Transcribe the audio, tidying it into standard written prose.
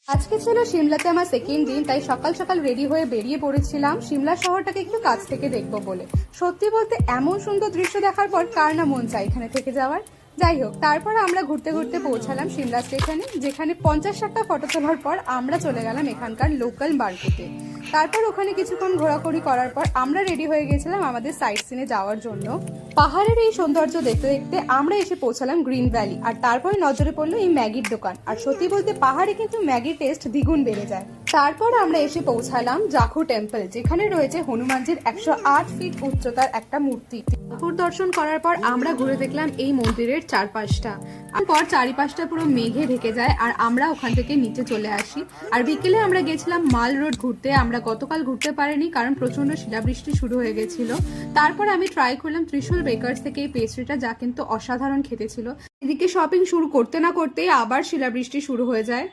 আজকে ছিল সিমলাতে আমার সেকেন্ড দিন, তাই সকাল সকাল রেডি হয়ে বেরিয়ে পড়েছিলাম সিমলা শহরটাকে একটু কাছ থেকে দেখবো বলে। সত্যি বলতে এমন সুন্দর দৃশ্য দেখার পর কার না মন চায় এখানে থেকে যাওয়ার। যাই হোক, তারপর আমরা ঘুরতে ঘুরতে পৌঁছালাম সিমলা স্টেশনে, যেখানে 50-60টা ফটো তোলার পর আমরা চলে গেলাম এখানকার লোকাল মার্কেটে। তারপর ওখানে কিছুক্ষণ ঘোরাঘুরি করার পর আমরা রেডি হয়ে গেছিলাম আমাদের সাইট সিনে যাওয়ার জন্য। পাহাড়ের এই সৌন্দর্য দেখতে দেখতে আমরা এসে পৌঁছালাম গ্রিন ভ্যালি, আর তারপরে নজরে পড়লো এই ম্যাগির দোকান। আর সত্যি বলতে পাহাড়ে কিন্তু ম্যাগির টেস্ট দ্বিগুণ বেড়ে যায়। তারপর আমরা এসে পৌঁছালাম জাখু টেম্পল, যেখানে রয়েছে হনুমানজির 108 ফিট উচ্চতার একটা মূর্তি। ঠাকুর দর্শন করার পর আমরা ঘুরে দেখলাম এই মন্দিরের চারপাশটা। তারপর চারিপাশটা পুরো মেঘে ঢেকে যায় আর আমরা ওখান থেকে নিচে চলে আসি। আর বিকেলে আমরা গেছিলাম মাল রোড ঘুরতে। আমরা গতকাল ঘুরতে পারিনি কারণ প্রচন্ড শিলাবৃষ্টি শুরু হয়ে গেছিল। তারপর আমি ট্রাই করলাম ত্রিশূল বেকার্স থেকে এই পেস্ট্রিটা, যা কিন্তু অসাধারণ খেতে ছিল। এদিকে শপিং শুরু করতে না করতেই আবার শিলাবৃষ্টি শুরু হয়ে যায়।